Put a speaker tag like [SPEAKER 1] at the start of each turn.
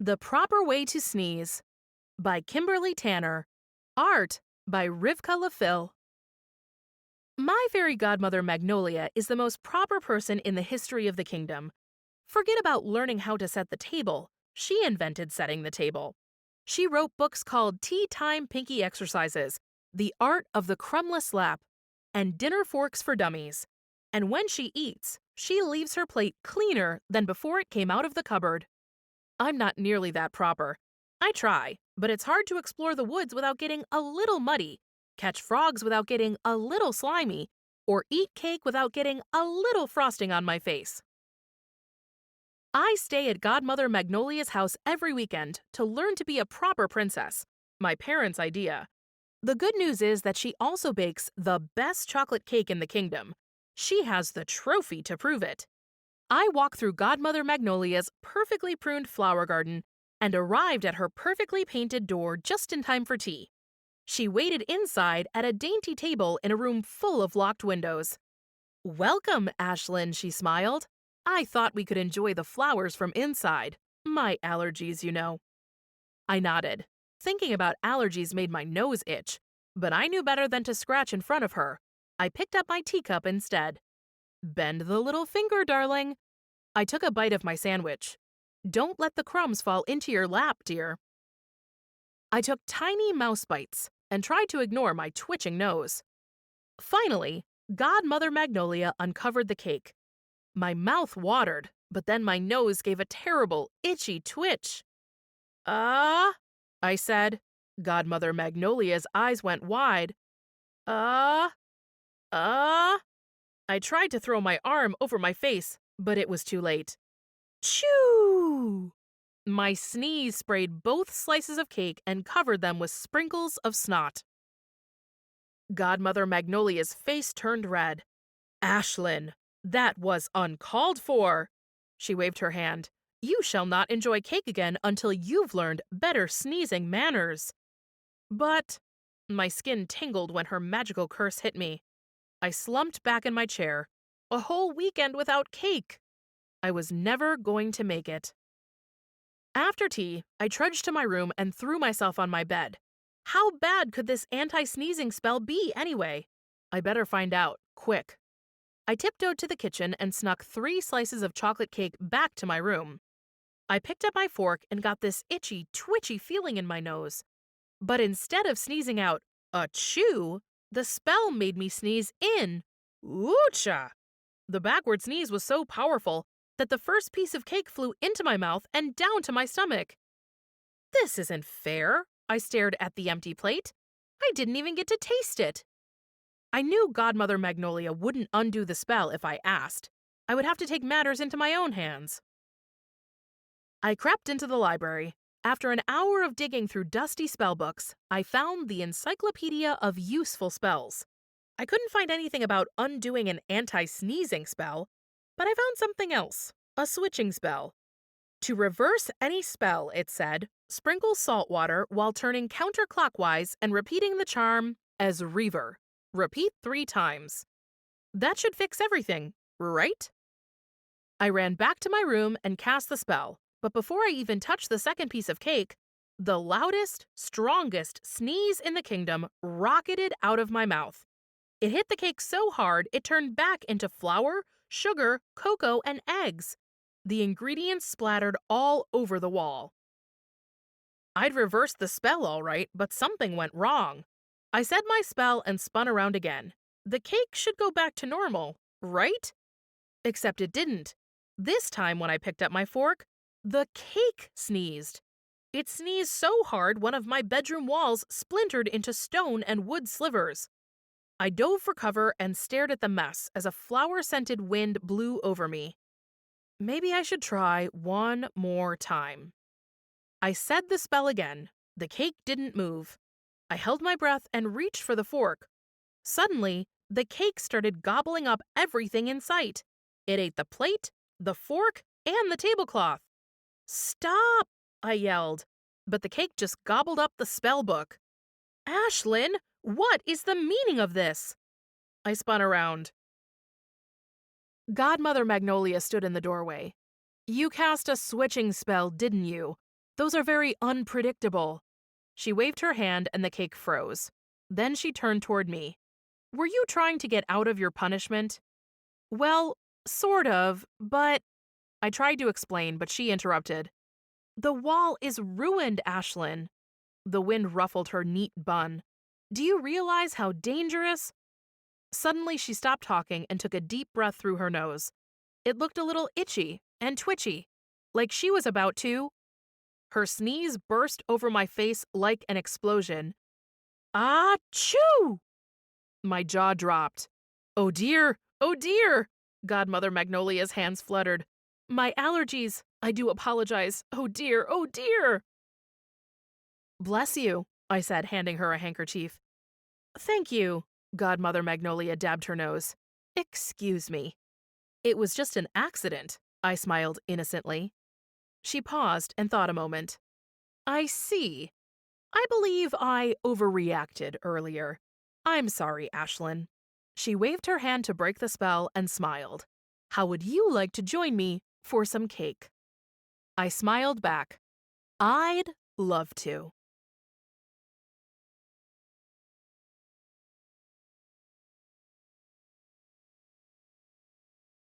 [SPEAKER 1] The Proper Way to Sneeze by Kimberly Tanner. Art by Rivka LaFille. My fairy godmother Magnolia is the most proper person in the history of the kingdom. Forget about learning how to set the table. She invented setting the table. She wrote books called Tea Time Pinky Exercises, The Art of the Crumbless Lap, and Dinner Forks for Dummies. And when she eats, she leaves her plate cleaner than before it came out of the cupboard. I'm not nearly that proper. I try, but it's hard to explore the woods without getting a little muddy, catch frogs without getting a little slimy, or eat cake without getting a little frosting on my face. I stay at Godmother Magnolia's house every weekend to learn to be a proper princess, my parents' idea. The good news is that she also bakes the best chocolate cake in the kingdom. She has the trophy to prove it. I walked through Godmother Magnolia's perfectly pruned flower garden and arrived at her perfectly painted door just in time for tea. She waited inside at a dainty table in a room full of locked windows. "Welcome, Ashlyn," she smiled. "I thought we could enjoy the flowers from inside. My allergies, you know." I nodded. Thinking about allergies made my nose itch, but I knew better than to scratch in front of her. I picked up my teacup instead. "Bend the little finger, darling." I took a bite of my sandwich. "Don't let the crumbs fall into your lap, dear." I took tiny mouse bites and tried to ignore my twitching nose. Finally, Godmother Magnolia uncovered the cake. My mouth watered, but then my nose gave a terrible, itchy twitch. "Ah," I said. Godmother Magnolia's eyes went wide. "Ah, ah." I tried to throw my arm over my face, but it was too late. Choo! My sneeze sprayed both slices of cake and covered them with sprinkles of snot. Godmother Magnolia's face turned red. "Ashlyn, that was uncalled for." She waved her hand. "You shall not enjoy cake again until you've learned better sneezing manners." But my skin tingled when her magical curse hit me. I slumped back in my chair. A whole weekend without cake. I was never going to make it. After tea, I trudged to my room and threw myself on my bed. How bad could this anti-sneezing spell be anyway? I better find out, quick. I tiptoed to the kitchen and snuck 3 slices of chocolate cake back to my room. I picked up my fork and got this itchy, twitchy feeling in my nose. But instead of sneezing out, "achoo," the spell made me sneeze in. Oocha! The backward sneeze was so powerful that the first piece of cake flew into my mouth and down to my stomach. This isn't fair. I stared at the empty plate. I didn't even get to taste it. I knew Godmother Magnolia wouldn't undo the spell if I asked. I would have to take matters into my own hands. I crept into the library. After an hour of digging through dusty spellbooks, I found the Encyclopedia of Useful Spells. I couldn't find anything about undoing an anti-sneezing spell, but I found something else, a switching spell. To reverse any spell, it said, sprinkle salt water while turning counterclockwise and repeating the charm as Reaver. Repeat 3 times. That should fix everything, right? I ran back to my room and cast the spell, but before I even touched the second piece of cake, the loudest, strongest sneeze in the kingdom rocketed out of my mouth. It hit the cake so hard it turned back into flour, sugar, cocoa, and eggs. The ingredients splattered all over the wall. I'd reversed the spell all right, but something went wrong. I said my spell and spun around again. The cake should go back to normal, right? Except it didn't. This time when I picked up my fork, the cake sneezed. It sneezed so hard one of my bedroom walls splintered into stone and wood slivers. I dove for cover and stared at the mess as a flower-scented wind blew over me. Maybe I should try one more time. I said the spell again. The cake didn't move. I held my breath and reached for the fork. Suddenly, the cake started gobbling up everything in sight. It ate the plate, the fork, and the tablecloth. "Stop!" I yelled, but the cake just gobbled up the spell book. "Ashlyn, what is the meaning of this?" I spun around. Godmother Magnolia stood in the doorway. "You cast a switching spell, didn't you? Those are very unpredictable. She waved her hand and the cake froze. Then she turned toward me. Were you trying to get out of your punishment? Well, sort of, but I tried to explain, but she interrupted. The wall is ruined, Ashlyn. The wind ruffled her neat bun. Do you realize how dangerous? Suddenly, she stopped talking and took a deep breath through her nose. It looked a little itchy and twitchy, like she was about to. Her sneeze burst over my face like an explosion. Achoo! My jaw dropped. Oh dear, oh dear! Godmother Magnolia's hands fluttered. My allergies. I do apologize. Oh dear, oh dear! Bless you, I said, handing her a handkerchief. Thank you. Godmother Magnolia dabbed her nose. Excuse me. It was just an accident, I smiled innocently. She paused and thought a moment. I see. I believe I overreacted earlier. I'm sorry, Ashlyn. She waved her hand to break the spell and smiled. How would you like to join me for some cake? I smiled back. I'd love to.